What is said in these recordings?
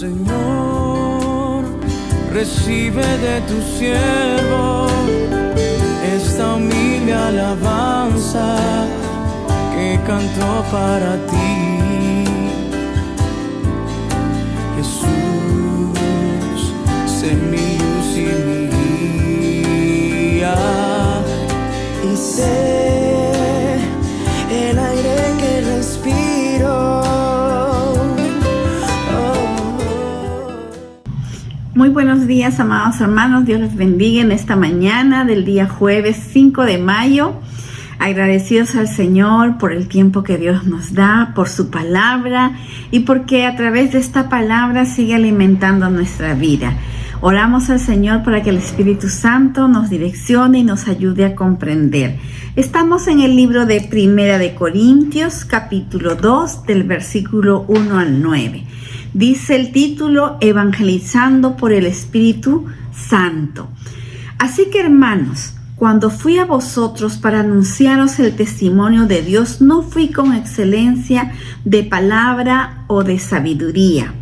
Señor, recibe de tu siervo esta humilde alabanza que cantó para ti. Jesús, sé mi luz y mi guía, y sé el aire que respiro. Muy buenos días, amados hermanos. Dios les bendiga en esta mañana del día jueves 5 de mayo. Agradecidos al Señor por el tiempo que Dios nos da, por su palabra y porque a través de esta palabra sigue alimentando nuestra vida. Oramos al Señor para que el Espíritu Santo nos direccione y nos ayude a comprender. Estamos en el libro de Primera de Corintios, capítulo 2, del versículo 1 al 9. Dice el título, Evangelizando por el Espíritu Santo. Así que, hermanos, cuando fui a vosotros para anunciaros el testimonio de Dios, no fui con excelencia de palabra o de sabiduría,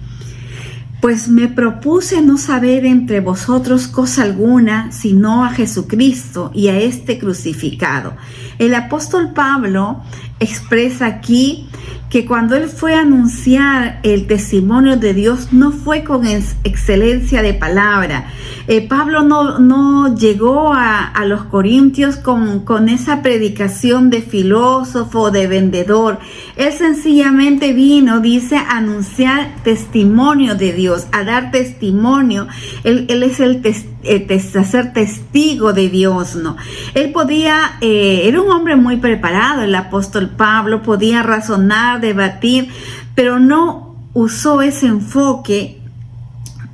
pues me propuse no saber entre vosotros cosa alguna, sino a Jesucristo y a este crucificado. El apóstol Pablo expresa aquí que cuando él fue a anunciar el testimonio de Dios, no fue con excelencia de palabra. Pablo no llegó a los corintios con esa predicación de filósofo, de vendedor. Él sencillamente vino, dice, a anunciar testimonio de Dios, a dar testimonio. Él es ser testigo de Dios, ¿no? Él podía, era un hombre muy preparado, el apóstol Pablo, podía razonar, debatir, pero no usó ese enfoque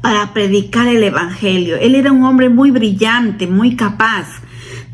para predicar el evangelio. Él era un hombre muy brillante, muy capaz,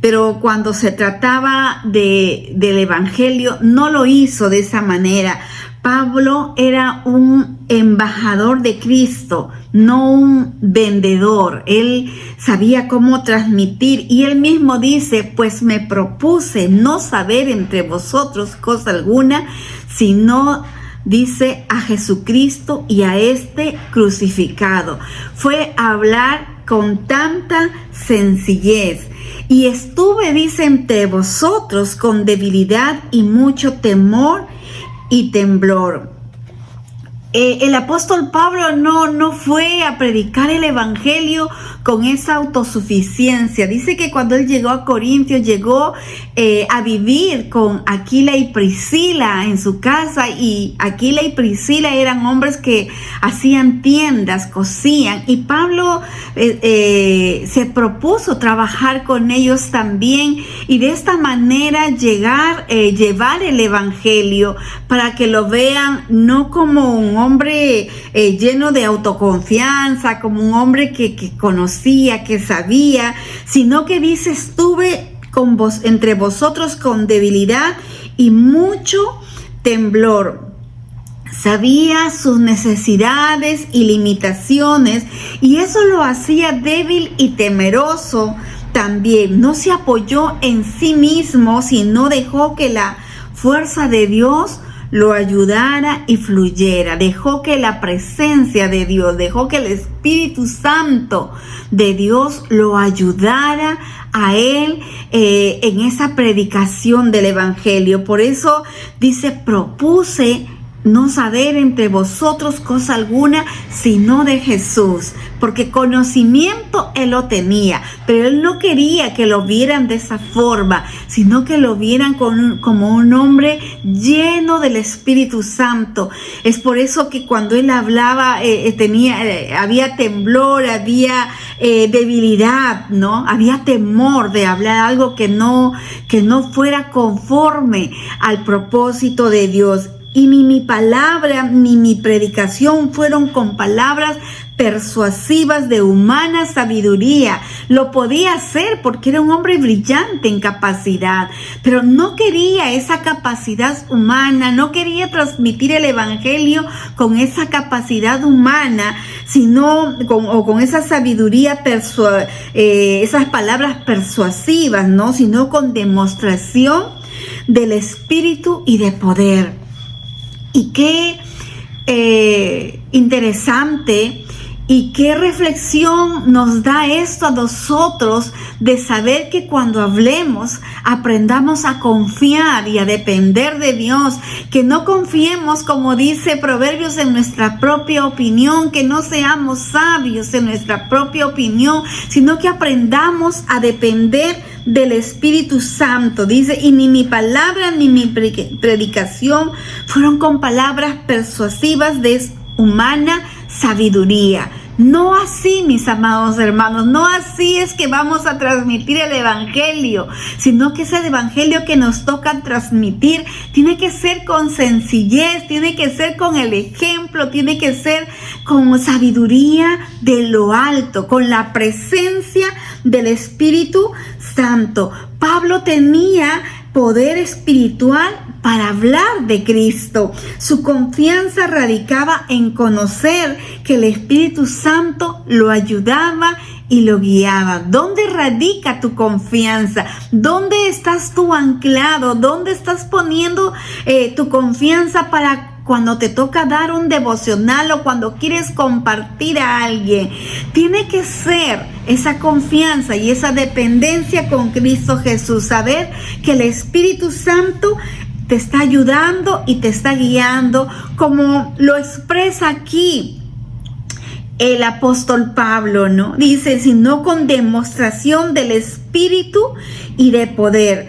pero cuando se trataba del evangelio no lo hizo de esa manera. Pablo era un embajador de Cristo, no un vendedor. Él sabía cómo transmitir y él mismo dice, pues me propuse no saber entre vosotros cosa alguna, sino, dice, a Jesucristo y a este crucificado. Fue hablar con tanta sencillez. Y estuve, dice, entre vosotros con debilidad y mucho temor y temblor. El apóstol Pablo no fue a predicar el evangelio con esa autosuficiencia. Dice que cuando él llegó a Corintios, llegó a vivir con Aquila y Priscila en su casa, y Aquila y Priscila eran hombres que hacían tiendas, cosían, y Pablo se propuso trabajar con ellos también, y de esta manera llevar el evangelio para que lo vean no como un hombre lleno de autoconfianza, como un hombre que conocía, que sabía, sino que dice, estuve con vos, entre vosotros con debilidad y mucho temblor. Sabía sus necesidades y limitaciones, y eso lo hacía débil y temeroso también. No se apoyó en sí mismo, sino dejó que la fuerza de Dios lo ayudara y fluyera. Dejó que la presencia de Dios, dejó que el Espíritu Santo de Dios lo ayudara a él en esa predicación del evangelio. Por eso dice, propuse no saber entre vosotros cosa alguna, sino de Jesús, porque conocimiento él lo tenía, pero él no quería que lo vieran de esa forma, sino que lo vieran como un hombre lleno del Espíritu Santo. Es por eso que cuando él hablaba había temblor, había debilidad, ¿no? Había temor de hablar algo que no fuera conforme al propósito de Dios. Y ni mi palabra ni mi predicación fueron con palabras persuasivas de humana sabiduría. Lo podía hacer porque era un hombre brillante en capacidad, pero no quería esa capacidad humana, no quería transmitir el evangelio con esa capacidad humana, sino con esa sabiduría, esas palabras persuasivas, ¿no? Sino con demostración del Espíritu y de poder. Y qué interesante. Y qué reflexión nos da esto a nosotros de saber que cuando hablemos aprendamos a confiar y a depender de Dios, que no confiemos, como dice Proverbios, en nuestra propia opinión, que no seamos sabios en nuestra propia opinión, sino que aprendamos a depender del Espíritu Santo. Dice, y ni mi palabra ni mi predicación fueron con palabras persuasivas de humana sabiduría. No así, mis amados hermanos, no así es que vamos a transmitir el evangelio, sino que ese evangelio que nos toca transmitir tiene que ser con sencillez, tiene que ser con el ejemplo, tiene que ser con sabiduría de lo alto, con la presencia del Espíritu Santo. Pablo tenía poder espiritual para hablar de Cristo. Su confianza radicaba en conocer que el Espíritu Santo lo ayudaba y lo guiaba. ¿Dónde radica tu confianza? ¿Dónde estás tú anclado? ¿Dónde estás poniendo tu confianza para cuando te toca dar un devocional o cuando quieres compartir a alguien? Tiene que ser esa confianza y esa dependencia con Cristo Jesús. Saber que el Espíritu Santo te está ayudando y te está guiando, como lo expresa aquí el apóstol Pablo, ¿no? Dice, sino con demostración del Espíritu y de poder.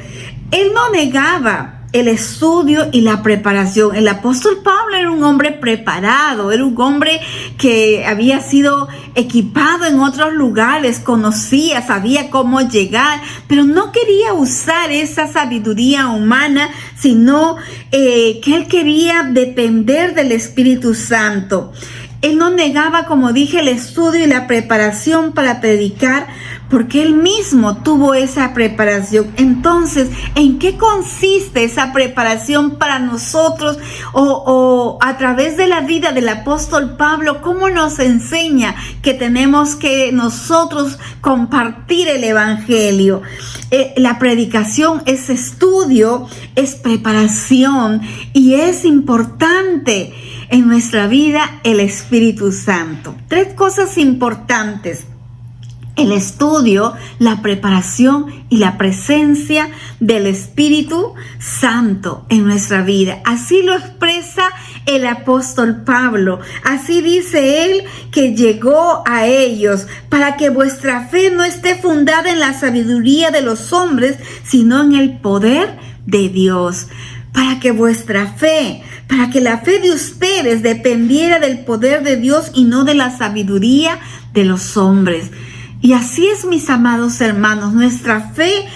Él no negaba el estudio y la preparación. El apóstol Pablo era un hombre preparado, era un hombre que había sido equipado en otros lugares, conocía, sabía cómo llegar, pero no quería usar esa sabiduría humana, sino que él quería depender del Espíritu Santo. Él no negaba, como dije, el estudio y la preparación para predicar, porque él mismo tuvo esa preparación. Entonces, ¿en qué consiste esa preparación para nosotros? O a través de la vida del apóstol Pablo, ¿cómo nos enseña que tenemos que nosotros compartir el evangelio? La predicación es estudio, es preparación y es importante en nuestra vida el Espíritu Santo. 3 cosas importantes: el estudio, la preparación y la presencia del Espíritu Santo en nuestra vida. Así lo expresa el apóstol Pablo. Así dice él que llegó a ellos para que vuestra fe no esté fundada en la sabiduría de los hombres, sino en el poder de Dios. Para que vuestra fe, para que la fe de ustedes dependiera del poder de Dios y no de la sabiduría de los hombres. Y así es, mis amados hermanos, nuestra fe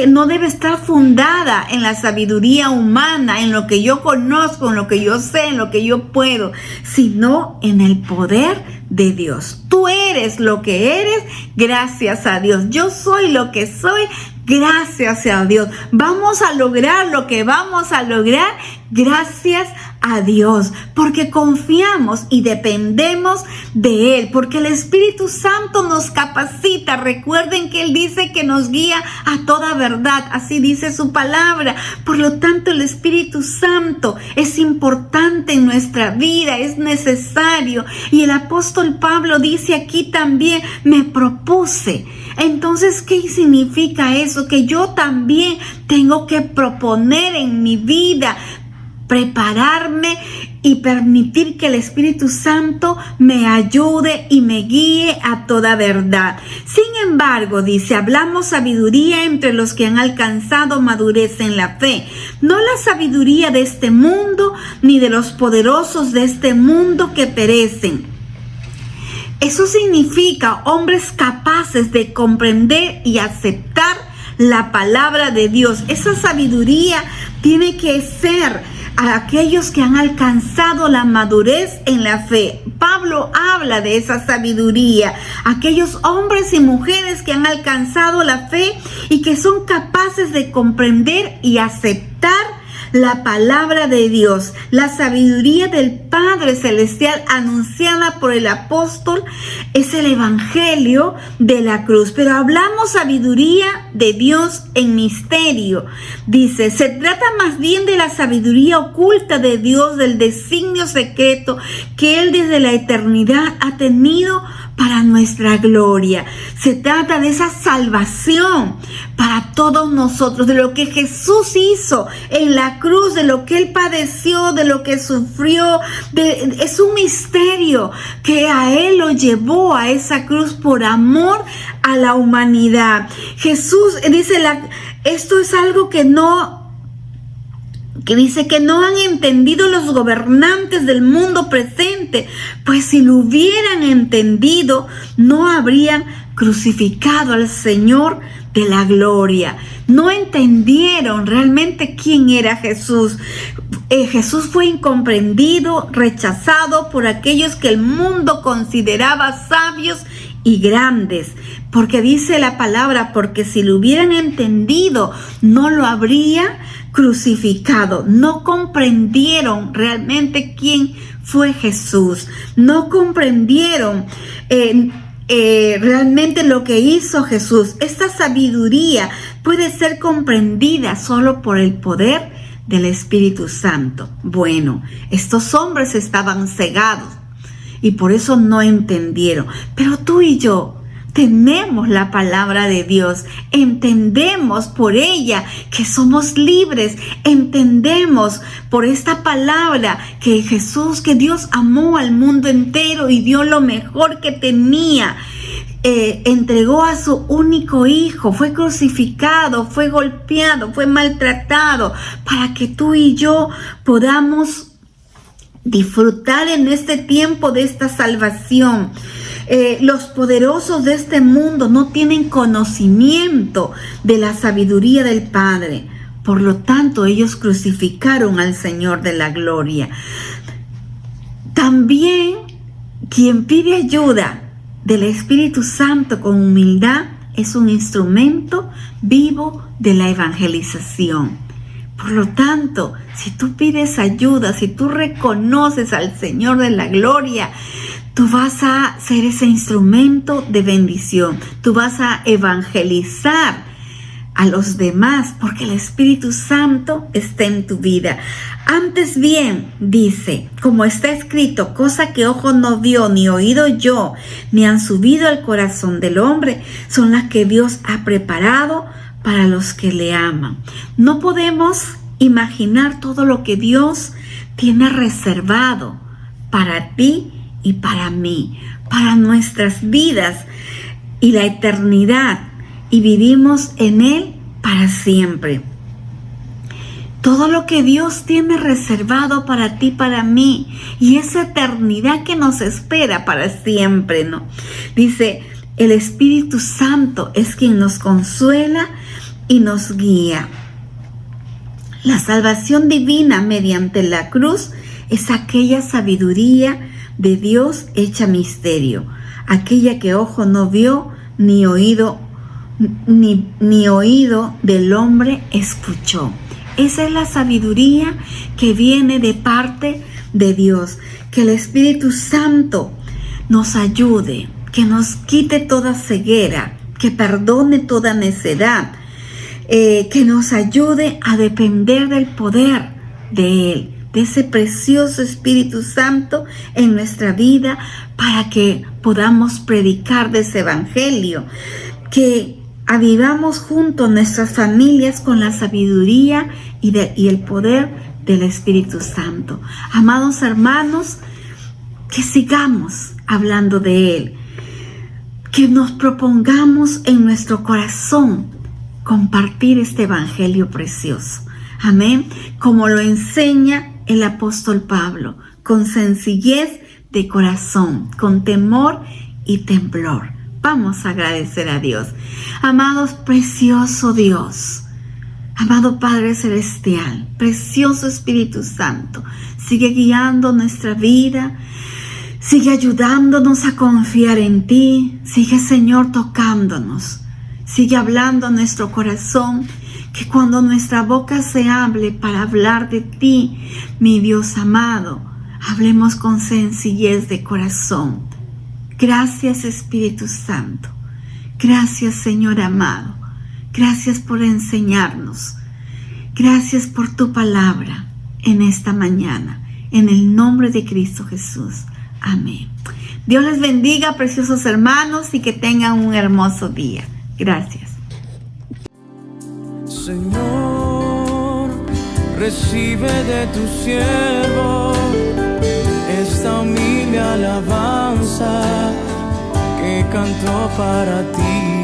no debe estar fundada en la sabiduría humana, en lo que yo conozco, en lo que yo sé, en lo que yo puedo, sino en el poder de Dios. Tú eres lo que eres gracias a Dios. Yo soy lo que soy gracias a Dios. Vamos a lograr lo que vamos a lograr gracias a Dios, porque confiamos y dependemos de Él, porque el Espíritu Santo nos capacita. Recuerden que Él dice que nos guía a toda verdad, así dice su palabra. Por lo tanto, el Espíritu Santo es importante en nuestra vida, es necesario. Y el apóstol Pablo dice aquí también, me propuse. Entonces, ¿qué significa eso? Que yo también tengo que proponer en mi vida, prepararme y permitir que el Espíritu Santo me ayude y me guíe a toda verdad. Sin embargo, dice, hablamos sabiduría entre los que han alcanzado madurez en la fe, no la sabiduría de este mundo, ni de los poderosos de este mundo que perecen. Eso significa hombres capaces de comprender y aceptar la palabra de Dios. Esa sabiduría tiene que ser a aquellos que han alcanzado la madurez en la fe. Pablo habla de esa sabiduría, aquellos hombres y mujeres que han alcanzado la fe y que son capaces de comprender y aceptar la palabra de Dios, la sabiduría del Padre Celestial anunciada por el apóstol es el evangelio de la cruz. Pero hablamos sabiduría de Dios en misterio. Dice, se trata más bien de la sabiduría oculta de Dios, del designio secreto que Él desde la eternidad ha tenido para nuestra gloria. Se trata de esa salvación para todos nosotros, de lo que Jesús hizo en la cruz, de lo que Él padeció, de lo que sufrió. Es un misterio que a Él lo llevó a esa cruz por amor a la humanidad. Jesús dice, esto es algo que dice que no han entendido los gobernantes del mundo presente, pues si lo hubieran entendido, no habrían crucificado al Señor de la gloria. No entendieron realmente quién era Jesús. Jesús fue incomprendido, rechazado por aquellos que el mundo consideraba sabios y grandes, porque dice la palabra, porque si lo hubieran entendido, no lo habría crucificado. No comprendieron realmente quién fue Jesús. No comprendieron realmente lo que hizo Jesús. Esta sabiduría puede ser comprendida solo por el poder del Espíritu Santo. Bueno, estos hombres estaban cegados y por eso no entendieron. Pero tú y yo tenemos la palabra de Dios, entendemos por ella que somos libres, entendemos por esta palabra que Dios amó al mundo entero y dio lo mejor que tenía. Entregó a su único hijo, fue crucificado, fue golpeado, fue maltratado, para que tú y yo podamos disfrutar en este tiempo de esta salvación. Los poderosos de este mundo no tienen conocimiento de la sabiduría del Padre. Por lo tanto, ellos crucificaron al Señor de la gloria. También quien pide ayuda del Espíritu Santo con humildad es un instrumento vivo de la evangelización. Por lo tanto, si tú pides ayuda, si tú reconoces al Señor de la gloria, tú vas a ser ese instrumento de bendición. Tú vas a evangelizar a los demás porque el Espíritu Santo está en tu vida. Antes bien, dice, como está escrito, cosa que ojo no vio, ni oído yo, ni han subido al corazón del hombre, son las que Dios ha preparado para los que le aman. No podemos imaginar todo lo que Dios tiene reservado para ti y para mí, para nuestras vidas y la eternidad, y vivimos en Él para siempre. Todo lo que Dios tiene reservado para ti, para mí, y esa eternidad que nos espera para siempre, ¿no? Dice, el Espíritu Santo es quien nos consuela y nos guía. La salvación divina mediante la cruz es aquella sabiduría de Dios hecha misterio, aquella que ojo no vio, ni oído del hombre escuchó. Esa es la sabiduría que viene de parte de Dios. Que el Espíritu Santo nos ayude, que nos quite toda ceguera, que perdone toda necedad, que nos ayude a depender del poder de Él, de ese precioso Espíritu Santo en nuestra vida, para que podamos predicar de ese evangelio, que avivamos junto a nuestras familias con la sabiduría y el poder del Espíritu Santo. Amados hermanos, que sigamos hablando de Él, que nos propongamos en nuestro corazón compartir este evangelio precioso. Amén. Como lo enseña el apóstol Pablo, con sencillez de corazón, con temor y temblor. Vamos a agradecer a Dios. Amados, precioso Dios, amado Padre Celestial, precioso Espíritu Santo, sigue guiando nuestra vida, sigue ayudándonos a confiar en ti, sigue, Señor, tocándonos, sigue hablando a nuestro corazón, Que cuando nuestra boca se hable para hablar de ti, mi Dios amado, hablemos con sencillez de corazón. Gracias, Espíritu Santo. Gracias, Señor amado. Gracias por enseñarnos. Gracias por tu palabra en esta mañana. En el nombre de Cristo Jesús. Amén. Dios les bendiga, preciosos hermanos, y que tengan un hermoso día. Gracias. Señor, recibe de tu siervo esta humilde alabanza que cantó para ti.